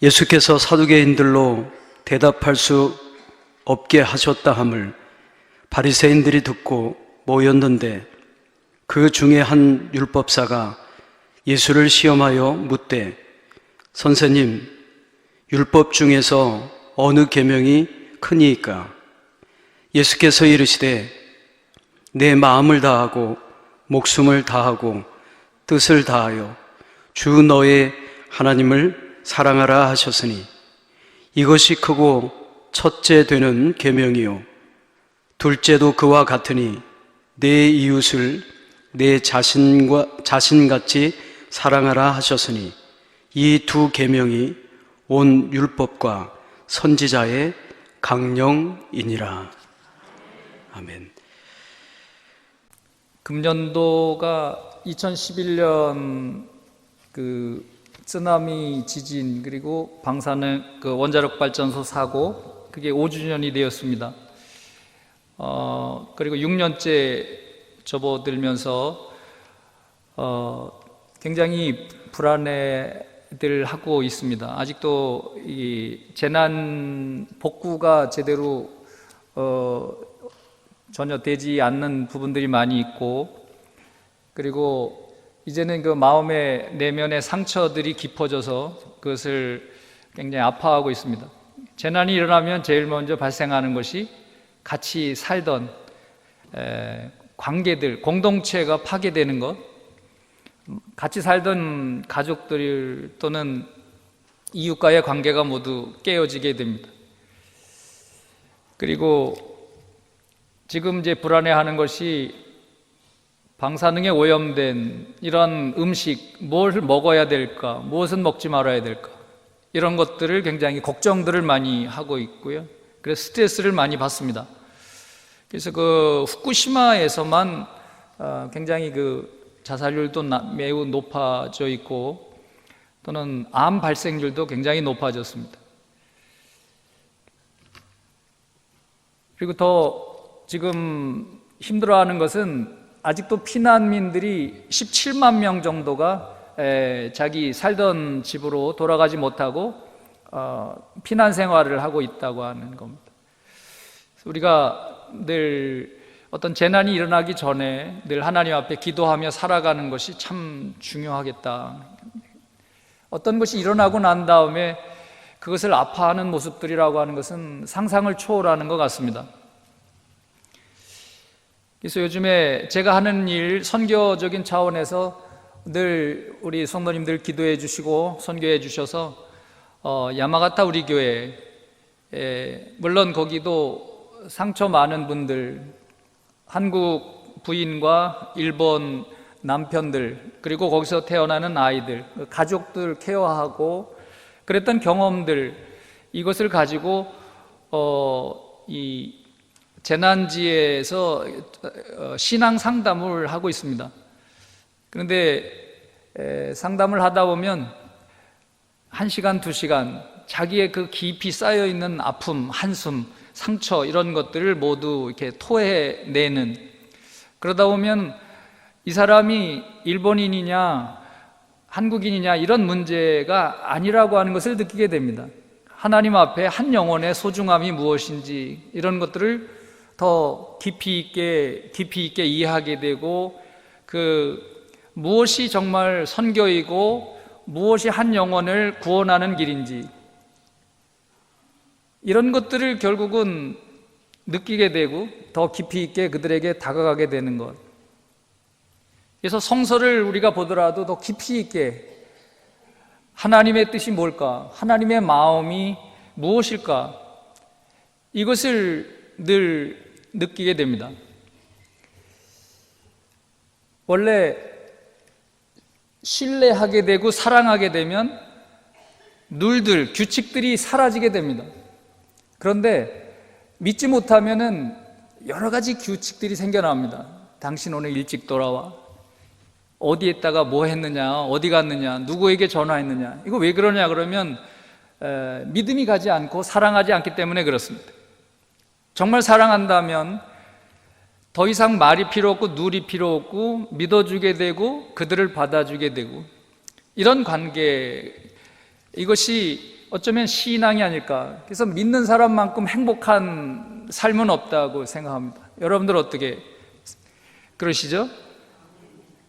예수께서 사두개인들로 대답할 수 없게 하셨다 함을 바리새인들이 듣고 모였는데, 그 중에 한 율법사가 예수를 시험하여 묻되, 선생님, 율법 중에서 어느 계명이 크니이까? 예수께서 이르시되, 내 마음을 다하고 목숨을 다하고 뜻을 다하여 주 너의 하나님을 사랑하라 하셨으니, 이것이 크고 첫째 되는 계명이요 둘째도 그와 같으니, 내 이웃을 내 자신같이 사랑하라 하셨으니, 이 두 계명이 온 율법과 선지자의 강령이니라. 아멘. 금년도가 2011년 그 쓰나미 지진, 그리고 방사능 원자력 발전소 사고, 그게 5주년이 되었습니다. 그리고 6년째 접어들면서 굉장히 불안해들 하고 있습니다. 아직도 이 재난 복구가 제대로 전혀 되지 않는 부분들이 많이 있고, 그리고 이제는 그 마음의 내면의 상처들이 깊어져서 그것을 굉장히 아파하고 있습니다. 재난이 일어나면 제일 먼저 발생하는 것이 같이 살던 관계들, 공동체가 파괴되는 것, 같이 살던 가족들 또는 이웃과의 관계가 모두 깨어지게 됩니다. 그리고 지금 이제 불안해하는 것이 방사능에 오염된 이런 음식, 뭘 먹어야 될까, 무엇은 먹지 말아야 될까, 이런 것들을 굉장히 걱정들을 많이 하고 있고요. 그래서 스트레스를 많이 받습니다. 그래서 그 후쿠시마에서만 굉장히 그 자살률도 매우 높아져 있고, 또는 암 발생률도 굉장히 높아졌습니다. 그리고 더 지금 힘들어하는 것은 아직도 피난민들이 17만 명 정도가 자기 살던 집으로 돌아가지 못하고 피난 생활을 하고 있다고 하는 겁니다. 우리가 늘 어떤 재난이 일어나기 전에 늘 하나님 앞에 기도하며 살아가는 것이 참 중요하겠다. 어떤 것이 일어나고 난 다음에 그것을 아파하는 모습들이라고 하는 것은 상상을 초월하는 것 같습니다. 그래서 요즘에 제가 하는 일, 선교적인 차원에서 늘 우리 성도님들 기도해 주시고 선교해 주셔서 야마가타 우리 교회, 물론 거기도 상처 많은 분들, 한국 부인과 일본 남편들, 그리고 거기서 태어나는 아이들, 가족들 케어하고 그랬던 경험들, 이것을 가지고 이 재난지에서 신앙 상담을 하고 있습니다. 그런데 상담을 하다 보면 1시간, 2시간 자기의 그 깊이 쌓여있는 아픔, 한숨, 상처, 이런 것들을 모두 이렇게 토해내는, 그러다 보면 이 사람이 일본인이냐 한국인이냐 이런 문제가 아니라고 하는 것을 느끼게 됩니다. 하나님 앞에 한 영혼의 소중함이 무엇인지, 이런 것들을 더 깊이 있게 이해하게 되고, 그 무엇이 정말 선교이고 무엇이 한 영혼을 구원하는 길인지, 이런 것들을 결국은 느끼게 되고 더 깊이 있게 그들에게 다가가게 되는 것. 그래서 성서를 우리가 보더라도 더 깊이 있게 하나님의 뜻이 뭘까, 하나님의 마음이 무엇일까, 이것을 늘 느끼게 됩니다. 원래 신뢰하게 되고 사랑하게 되면 룰들, 규칙들이 사라지게 됩니다. 그런데 믿지 못하면은 여러 가지 규칙들이 생겨납니다. 당신 오늘 일찍 돌아와, 어디에다가 뭐 했느냐, 어디 갔느냐, 누구에게 전화했느냐, 이거 왜 그러냐 그러면 믿음이 가지 않고 사랑하지 않기 때문에 그렇습니다. 정말 사랑한다면 더 이상 말이 필요 없고 누리 필요 없고 믿어주게 되고 그들을 받아주게 되고, 이런 관계, 이것이 어쩌면 신앙이 아닐까. 그래서 믿는 사람만큼 행복한 삶은 없다고 생각합니다. 여러분들 어떻게 그러시죠?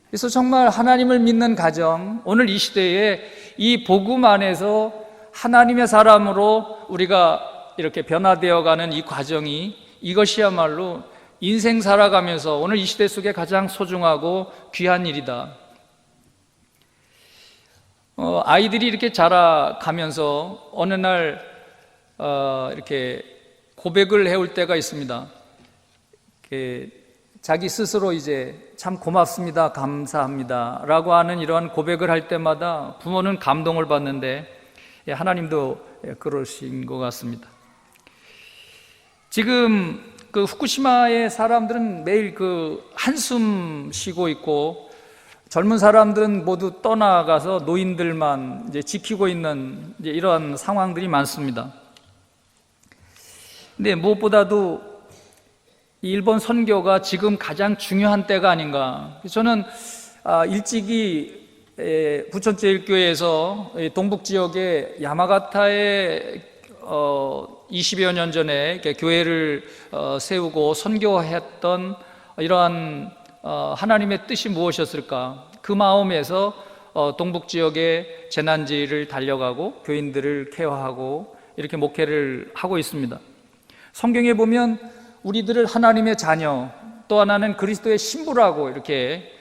그래서 정말 하나님을 믿는 가정, 오늘 이 시대에 이 복음 안에서 하나님의 사람으로 우리가 이렇게 변화되어가는 이 과정이, 이것이야말로 인생 살아가면서 오늘 이 시대 속에 가장 소중하고 귀한 일이다. 아이들이 이렇게 자라가면서 어느 날 이렇게 고백을 해올 때가 있습니다. 자기 스스로 이제 참 고맙습니다, 감사합니다 라고 하는 이러한 고백을 할 때마다 부모는 감동을 받는데 하나님도 그러신 것 같습니다. 지금 그 후쿠시마의 사람들은 매일 그 한숨 쉬고 있고, 젊은 사람들은 모두 떠나가서 노인들만 이제 지키고 있는 이제 이러한 상황들이 많습니다. 근데 무엇보다도 일본 선교가 지금 가장 중요한 때가 아닌가. 저는 일찍이 부천제일교회에서 동북 지역의 야마가타에 20여 년 전에 교회를 세우고 선교했던 이러한 하나님의 뜻이 무엇이었을까? 그 마음에서 동북 지역의 재난지를 달려가고 교인들을 케어하고 이렇게 목회를 하고 있습니다. 성경에 보면 우리들을 하나님의 자녀, 또 하나는 그리스도의 신부라고 이렇게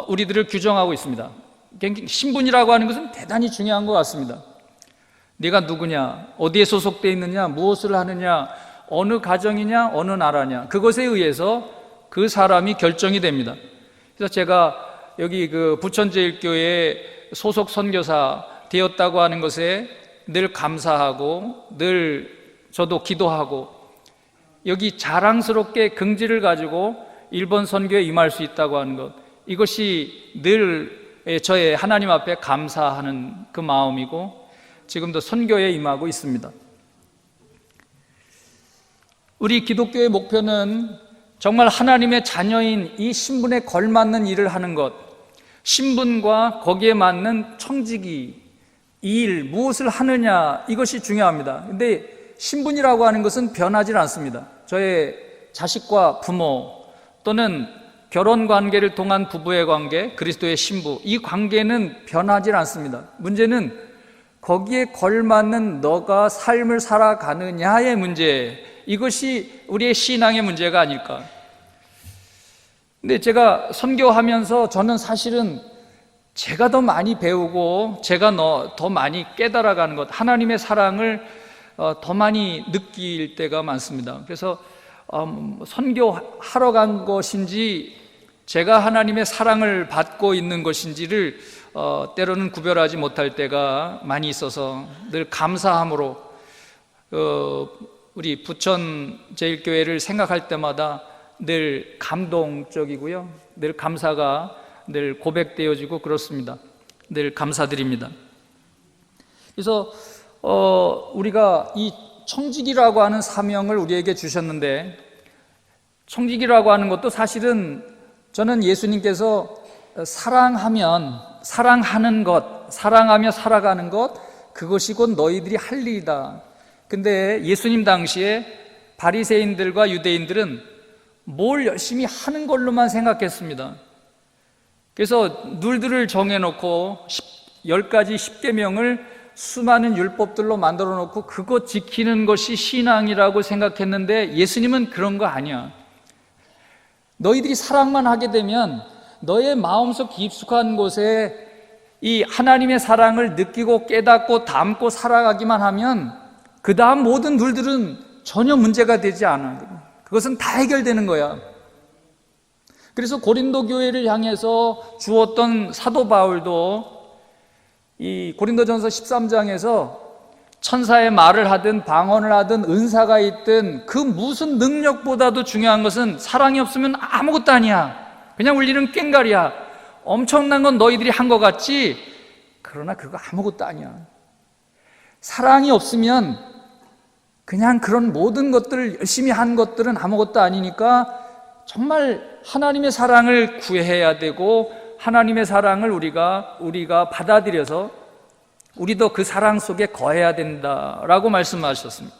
우리들을 규정하고 있습니다. 신분이라고 하는 것은 대단히 중요한 것 같습니다. 네가 누구냐, 어디에 소속되어 있느냐, 무엇을 하느냐, 어느 가정이냐, 어느 나라냐, 그것에 의해서 그 사람이 결정이 됩니다. 그래서 제가 여기 그 부천제일교회 소속 선교사 되었다고 하는 것에 늘 감사하고 늘 저도 기도하고 여기 자랑스럽게 긍지를 가지고 일본 선교에 임할 수 있다고 하는 것, 이것이 늘 저의 하나님 앞에 감사하는 그 마음이고 지금도 선교에 임하고 있습니다. 우리 기독교의 목표는 정말 하나님의 자녀인 이 신분에 걸맞는 일을 하는 것, 신분과 거기에 맞는 청지기, 일, 무엇을 하느냐, 이것이 중요합니다. 근데 신분이라고 하는 것은 변하지 않습니다. 저의 자식과 부모 또는 결혼 관계를 통한 부부의 관계, 그리스도의 신부, 이 관계는 변하지 않습니다. 문제는 거기에 걸맞는 너가 삶을 살아가느냐의 문제, 이것이 우리의 신앙의 문제가 아닐까. 근데 제가 선교하면서 저는 사실은 제가 더 많이 배우고 제가 더 많이 깨달아가는 것, 하나님의 사랑을 더 많이 느낄 때가 많습니다. 그래서 선교하러 간 것인지 제가 하나님의 사랑을 받고 있는 것인지를 때로는 구별하지 못할 때가 많이 있어서 늘 감사함으로 우리 부천 제일교회를 생각할 때마다 늘 감동적이고요, 늘 감사가 늘 고백되어지고 그렇습니다. 늘 감사드립니다. 그래서 우리가 이 청직이라고 하는 사명을 우리에게 주셨는데, 청직이라고 하는 것도 사실은 저는 예수님께서 사랑하는 것, 사랑하며 살아가는 것, 그것이 곧 너희들이 할 일이다. 근데 예수님 당시에 바리새인들과 유대인들은 뭘 열심히 하는 걸로만 생각했습니다. 그래서 룰들을 정해놓고 10가지 10계명을 수많은 율법들로 만들어 놓고 그것 지키는 것이 신앙이라고 생각했는데 예수님은 그런 거 아니야. 너희들이 사랑만 하게 되면 너의 마음속 깊숙한 곳에 이 하나님의 사랑을 느끼고 깨닫고 담고 살아가기만 하면 그 다음 모든 룰들은 전혀 문제가 되지 않아. 그것은 다 해결되는 거야. 그래서 고린도 교회를 향해서 주었던 사도 바울도 이 고린도전서 13장에서 천사의 말을 하든 방언을 하든 은사가 있든 그 무슨 능력보다도 중요한 것은 사랑이 없으면 아무것도 아니야. 그냥 울리는 꽹과리야. 엄청난 건 너희들이 한 것 같지? 그러나 그거 아무것도 아니야. 사랑이 없으면 그냥 그런 모든 것들을 열심히 한 것들은 아무것도 아니니까 정말 하나님의 사랑을 구해야 되고 하나님의 사랑을 우리가 받아들여서 우리도 그 사랑 속에 거해야 된다라고 말씀하셨습니다.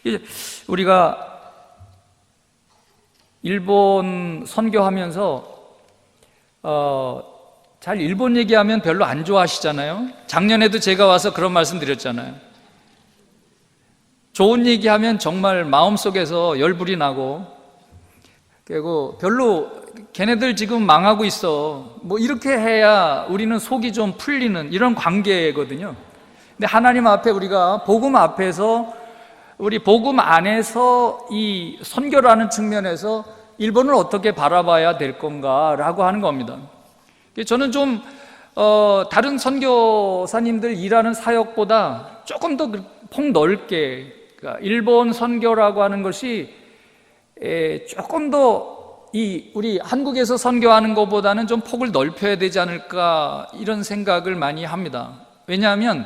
이제 우리가 일본 선교하면서 잘 일본 얘기하면 별로 안 좋아하시잖아요. 작년에도 제가 와서 그런 말씀 드렸잖아요. 좋은 얘기하면 정말 마음속에서 열불이 나고, 그리고 별로 걔네들 지금 망하고 있어, 뭐 이렇게 해야 우리는 속이 좀 풀리는 이런 관계거든요. 근데 하나님 앞에 우리가 복음 앞에서, 우리 복음 안에서 이 선교라는 측면에서 일본을 어떻게 바라봐야 될 건가라고 하는 겁니다. 저는 좀 다른 선교사님들 일하는 사역보다 조금 더 폭넓게, 그러니까 일본 선교라고 하는 것이 조금 더 우리 한국에서 선교하는 것보다는 좀 폭을 넓혀야 되지 않을까, 이런 생각을 많이 합니다. 왜냐하면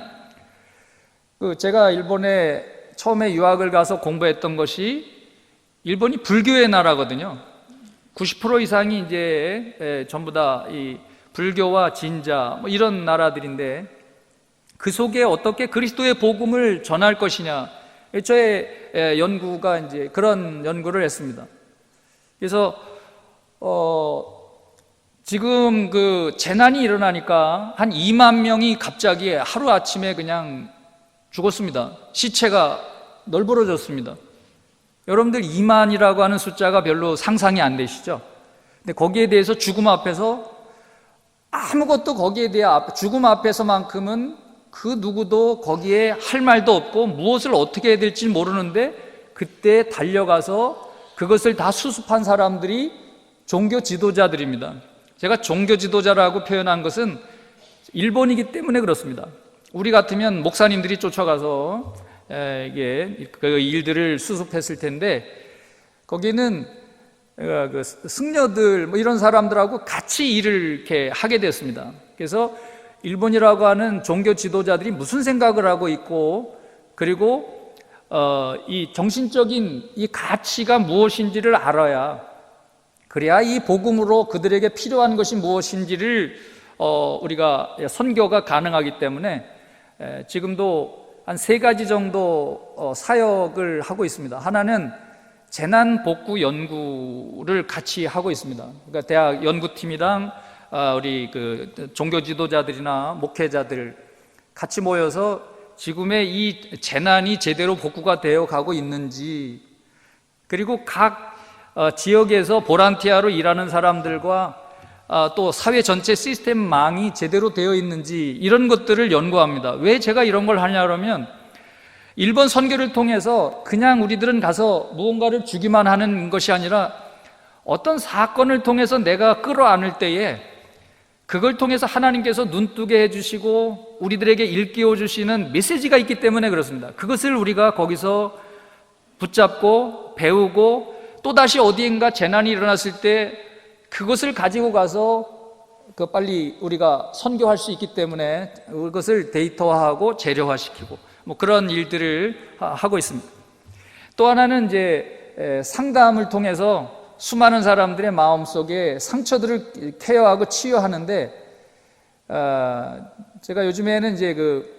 제가 일본에 처음에 유학을 가서 공부했던 것이, 일본이 불교의 나라거든요. 90% 이상이 이제 전부 다 이 불교와 진자 뭐 이런 나라들인데, 그 속에 어떻게 그리스도의 복음을 전할 것이냐, 저의 연구가 이제 그런 연구를 했습니다. 그래서 지금 그 재난이 일어나니까 한 2만 명이 갑자기 하루아침에 그냥 죽었습니다. 시체가 널브러졌습니다. 여러분들 2만이라고 하는 숫자가 별로 상상이 안 되시죠? 근데 거기에 대해서 죽음 앞에서 아무것도, 거기에 대해 죽음 앞에서만큼은 그 누구도 거기에 할 말도 없고 무엇을 어떻게 해야 될지 모르는데, 그때 달려가서 그것을 다 수습한 사람들이 종교 지도자들입니다. 제가 종교 지도자라고 표현한 것은 일본이기 때문에 그렇습니다. 우리 같으면 목사님들이 쫓아가서 이게 그 일들을 수습했을 텐데, 거기는 그 승려들 뭐 이런 사람들하고 같이 일을 이렇게 하게 됐습니다. 그래서 일본이라고 하는 종교 지도자들이 무슨 생각을 하고 있고, 그리고 이 정신적인 이 가치가 무엇인지를 알아야, 그래야 이 복음으로 그들에게 필요한 것이 무엇인지를 우리가 선교가 가능하기 때문에 지금도 한 3가지 정도 사역을 하고 있습니다. 하나는 재난 복구 연구를 같이 하고 있습니다. 그러니까 대학 연구팀이랑 우리 그 종교 지도자들이나 목회자들 같이 모여서 지금의 이 재난이 제대로 복구가 되어 가고 있는지, 그리고 각 지역에서 보란티아로 일하는 사람들과 또 사회 전체 시스템망이 제대로 되어 있는지, 이런 것들을 연구합니다. 왜 제가 이런 걸 하냐 그러면, 일본 선교를 통해서 그냥 우리들은 가서 무언가를 주기만 하는 것이 아니라, 어떤 사건을 통해서 내가 끌어안을 때에 그걸 통해서 하나님께서 눈뜨게 해주시고 우리들에게 일깨워 주시는 메시지가 있기 때문에 그렇습니다. 그것을 우리가 거기서 붙잡고 배우고, 또다시 어디인가 재난이 일어났을 때 그것을 가지고 가서 빨리 우리가 선교할 수 있기 때문에 그것을 데이터화하고 재료화시키고 뭐 그런 일들을 하고 있습니다. 또 하나는 이제 상담을 통해서 수많은 사람들의 마음속에 상처들을 케어하고 치유하는데, 제가 요즘에는 이제 그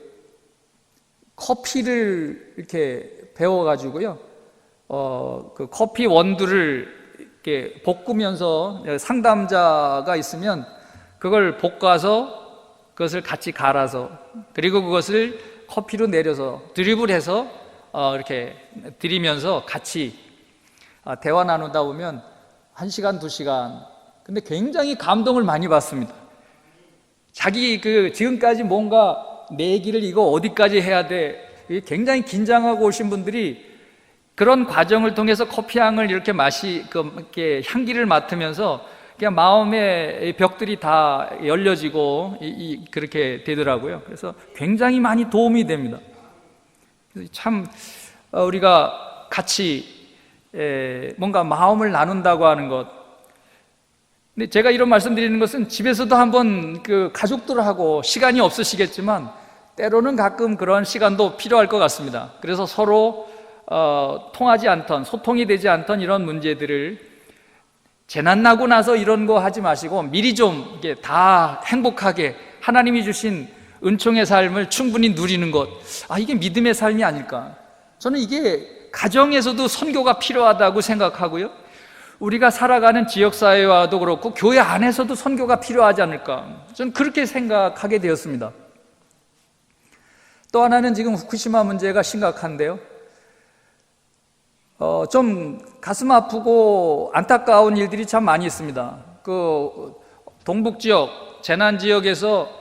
커피를 이렇게 배워가지고요, 그 커피 원두를 이렇게 볶으면서, 상담자가 있으면 그걸 볶아서 그것을 같이 갈아서, 그리고 그것을 커피로 내려서 드립을 이렇게 드리면서 같이 대화 나누다 보면 1시간, 2시간, 근데 굉장히 감동을 많이 받습니다. 자기 지금까지 뭔가 내 길을 이거 어디까지 해야 돼, 굉장히 긴장하고 오신 분들이 그런 과정을 통해서 커피향을 이렇게 이렇게 향기를 맡으면서 그냥 마음의 벽들이 다 열려지고 그렇게 되더라고요. 그래서 굉장히 많이 도움이 됩니다. 참 우리가 같이 뭔가 마음을 나눈다고 하는 것. 근데 제가 이런 말씀 드리는 것은 집에서도 한번 가족들하고 시간이 없으시겠지만 때로는 가끔 그런 시간도 필요할 것 같습니다. 그래서 서로 통하지 않던, 소통이 되지 않던 이런 문제들을 재난 나고 나서 이런 거 하지 마시고 미리 좀 이게 다 행복하게 하나님이 주신 은총의 삶을 충분히 누리는 것, 이게 믿음의 삶이 아닐까. 저는 이게 가정에서도 선교가 필요하다고 생각하고요, 우리가 살아가는 지역사회와도 그렇고 교회 안에서도 선교가 필요하지 않을까, 저는 그렇게 생각하게 되었습니다. 또 하나는 지금 후쿠시마 문제가 심각한데요, 좀 가슴 아프고 안타까운 일들이 참 많이 있습니다. 그 동북지역, 재난지역에서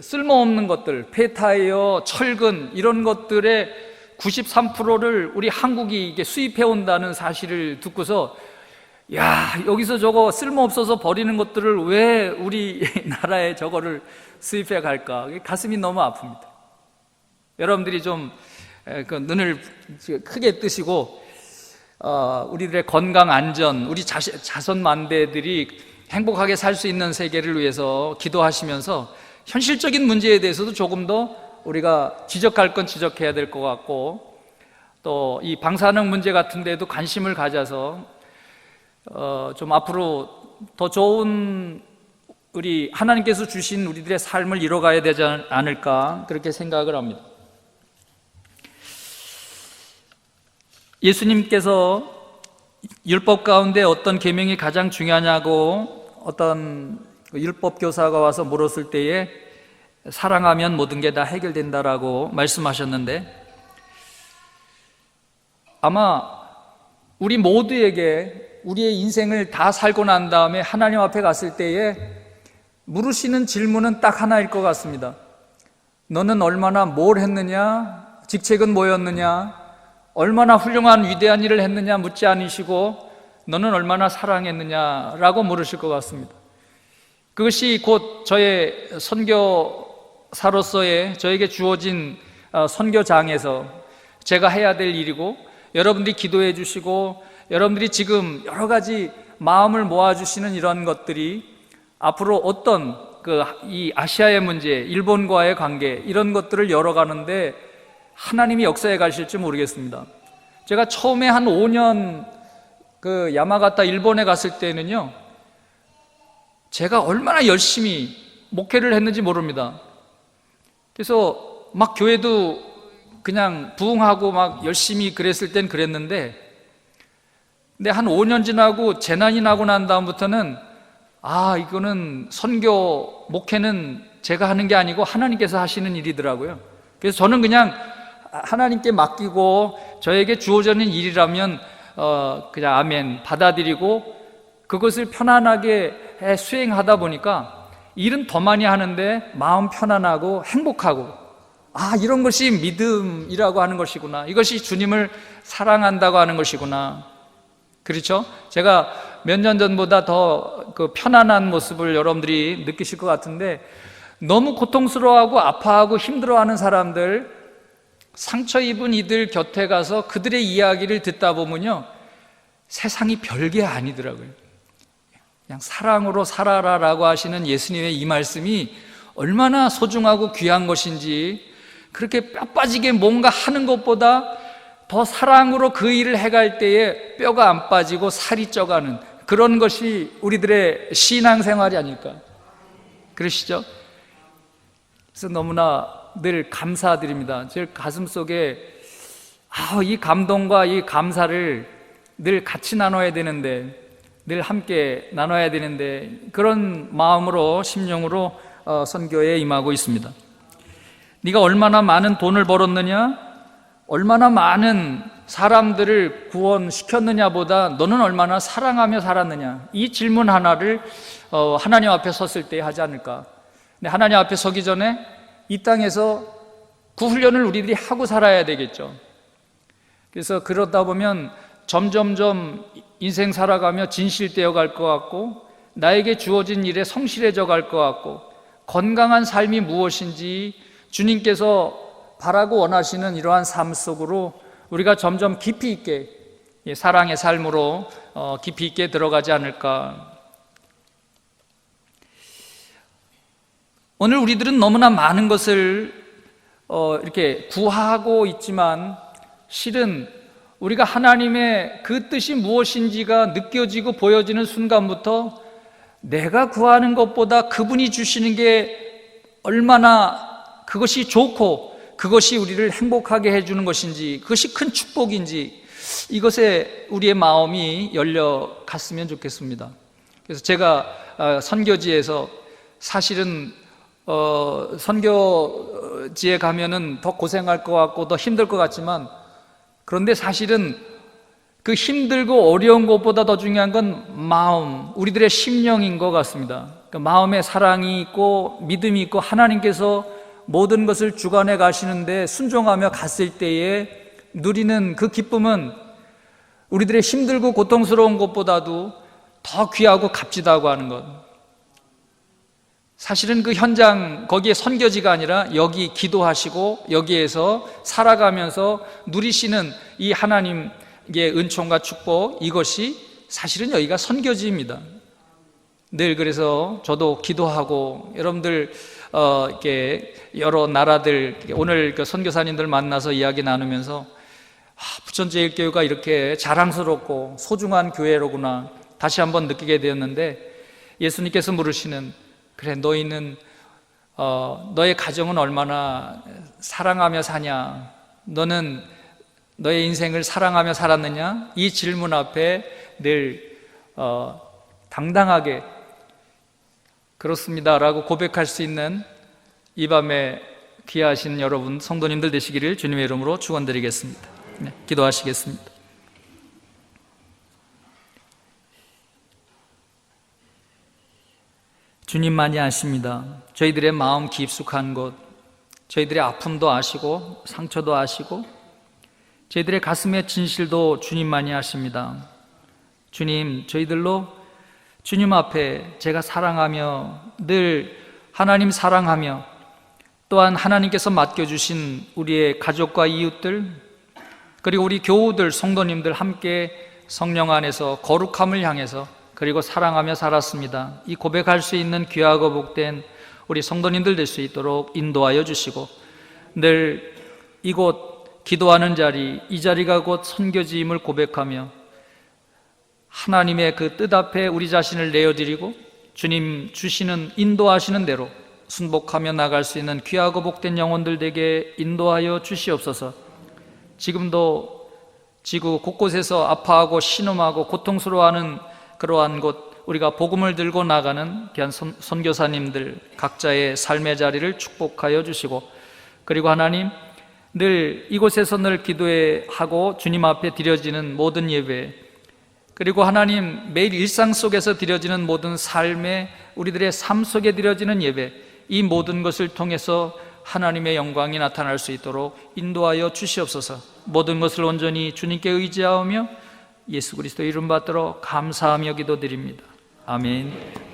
쓸모없는 것들, 폐타이어, 철근, 이런 것들의 93%를 우리 한국이 이게 수입해 온다는 사실을 듣고서, 여기서 저거 쓸모없어서 버리는 것들을 왜 우리 나라에 저거를 수입해 갈까? 가슴이 너무 아픕니다. 여러분들이 좀 그 눈을 크게 뜨시고, 우리들의 건강 안전, 우리 자손 만대들이 행복하게 살 수 있는 세계를 위해서 기도하시면서 현실적인 문제에 대해서도 조금 더 우리가 지적할 건 지적해야 될 것 같고, 또 이 방사능 문제 같은 데도 관심을 가져서 좀 앞으로 더 좋은 우리 하나님께서 주신 우리들의 삶을 이뤄가야 되지 않을까, 그렇게 생각을 합니다. 예수님께서 율법 가운데 어떤 계명이 가장 중요하냐고 어떤 율법 교사가 와서 물었을 때에 사랑하면 모든 게 다 해결된다라고 말씀하셨는데, 아마 우리 모두에게 우리의 인생을 다 살고 난 다음에 하나님 앞에 갔을 때에 물으시는 질문은 딱 하나일 것 같습니다. 너는 얼마나 뭘 했느냐? 직책은 뭐였느냐? 얼마나 훌륭한 위대한 일을 했느냐 묻지 않으시고 너는 얼마나 사랑했느냐라고 물으실 것 같습니다. 그것이 곧 저의 선교사로서의 저에게 주어진 선교장에서 제가 해야 될 일이고, 여러분들이 기도해 주시고 여러분들이 지금 여러 가지 마음을 모아주시는 이런 것들이 앞으로 어떤 이 아시아의 문제, 일본과의 관계, 이런 것들을 열어가는데 하나님이 역사해 가실지 모르겠습니다. 제가 처음에 한 5년 야마가타 일본에 갔을 때는요, 제가 얼마나 열심히 목회를 했는지 모릅니다. 그래서 막 교회도 그냥 부흥하고 막 열심히 그랬을 땐 그랬는데, 근데 한 5년 지나고 재난이 나고 난 다음부터는 이거는 선교 목회는 제가 하는 게 아니고 하나님께서 하시는 일이더라고요. 그래서 저는 그냥 하나님께 맡기고 저에게 주어지는 일이라면 그냥 아멘 받아들이고 그것을 편안하게 수행하다 보니까 일은 더 많이 하는데 마음 편안하고 행복하고, 이런 것이 믿음이라고 하는 것이구나, 이것이 주님을 사랑한다고 하는 것이구나. 그렇죠? 제가 몇 년 전보다 더 편안한 모습을 여러분들이 느끼실 것 같은데, 너무 고통스러워하고 아파하고 힘들어하는 사람들, 상처 입은 이들 곁에 가서 그들의 이야기를 듣다 보면요, 세상이 별게 아니더라고요. 그냥 사랑으로 살아라라고 하시는 예수님의 이 말씀이 얼마나 소중하고 귀한 것인지, 그렇게 뼈 빠지게 뭔가 하는 것보다 더 사랑으로 그 일을 해갈 때에 뼈가 안 빠지고 살이 쪄가는 그런 것이 우리들의 신앙생활이 아닐까, 그러시죠? 그래서 너무나 늘 감사드립니다. 제 가슴속에 이 감동과 이 감사를 늘 같이 나눠야 되는데, 늘 함께 나눠야 되는데, 그런 마음으로 심령으로 선교에 임하고 있습니다. 네가 얼마나 많은 돈을 벌었느냐, 얼마나 많은 사람들을 구원시켰느냐보다 너는 얼마나 사랑하며 살았느냐, 이 질문 하나를 하나님 앞에 섰을 때 하지 않을까. 근데 하나님 앞에 서기 전에 이 땅에서 그 훈련을 우리들이 하고 살아야 되겠죠. 그래서 그러다 보면 점점점 인생 살아가며 진실되어 갈 것 같고, 나에게 주어진 일에 성실해져 갈 것 같고, 건강한 삶이 무엇인지 주님께서 바라고 원하시는 이러한 삶 속으로 우리가 점점 깊이 있게 사랑의 삶으로 깊이 있게 들어가지 않을까. 오늘 우리들은 너무나 많은 것을 이렇게 구하고 있지만, 실은 우리가 하나님의 그 뜻이 무엇인지가 느껴지고 보여지는 순간부터 내가 구하는 것보다 그분이 주시는 게 얼마나 그것이 좋고 그것이 우리를 행복하게 해주는 것인지, 그것이 큰 축복인지, 이것에 우리의 마음이 열려갔으면 좋겠습니다. 그래서 제가 선교지에서 사실은 선교지에 가면은 더 고생할 것 같고 더 힘들 것 같지만, 그런데 사실은 그 힘들고 어려운 것보다 더 중요한 건 마음, 우리들의 심령인 것 같습니다. 그러니까 마음에 사랑이 있고 믿음이 있고 하나님께서 모든 것을 주관해 가시는데 순종하며 갔을 때에 누리는 그 기쁨은 우리들의 힘들고 고통스러운 것보다도 더 귀하고 값지다고 하는 것. 사실은 그 현장, 거기에 선교지가 아니라 여기 기도하시고 여기에서 살아가면서 누리시는 이 하나님의 은총과 축복, 이것이 사실은 여기가 선교지입니다. 늘 그래서 저도 기도하고, 여러분들 이렇게 여러 나라들, 오늘 그 선교사님들 만나서 이야기 나누면서 부천제일교회가 이렇게 자랑스럽고 소중한 교회로구나 다시 한번 느끼게 되었는데, 예수님께서 물으시는, 그래 너희는 너의 가정은 얼마나 사랑하며 사냐, 너는 너의 인생을 사랑하며 살았느냐, 이 질문 앞에 늘 당당하게 그렇습니다라고 고백할 수 있는 이 밤에 귀하신 여러분 성도님들 되시기를 주님의 이름으로 축원드리겠습니다. 네, 기도하시겠습니다. 주님만이 아십니다. 저희들의 마음 깊숙한 곳, 저희들의 아픔도 아시고 상처도 아시고 저희들의 가슴의 진실도 주님만이 아십니다. 주님, 저희들로 주님 앞에 제가 사랑하며 늘 하나님 사랑하며 또한 하나님께서 맡겨주신 우리의 가족과 이웃들, 그리고 우리 교우들, 성도님들 함께 성령 안에서 거룩함을 향해서 그리고 사랑하며 살았습니다. 이 고백할 수 있는 귀하고 복된 우리 성도님들 될 수 있도록 인도하여 주시고, 늘 이곳 기도하는 자리, 이 자리가 곧 선교지임을 고백하며 하나님의 그 뜻 앞에 우리 자신을 내어드리고 주님 주시는 인도하시는 대로 순복하며 나갈 수 있는 귀하고 복된 영혼들 되게 인도하여 주시옵소서. 지금도 지구 곳곳에서 아파하고 신음하고 고통스러워하는 그러한 곳, 우리가 복음을 들고 나가는 귀한 선교사님들 각자의 삶의 자리를 축복하여 주시고, 그리고 하나님 늘 이곳에서 늘 기도하고 주님 앞에 드려지는 모든 예배, 그리고 하나님 매일 일상 속에서 드려지는 모든 삶의 우리들의 삶 속에 드려지는 예배, 이 모든 것을 통해서 하나님의 영광이 나타날 수 있도록 인도하여 주시옵소서. 모든 것을 온전히 주님께 의지하며 예수 그리스도 이름 받들어 감사하며 기도드립니다. 아멘.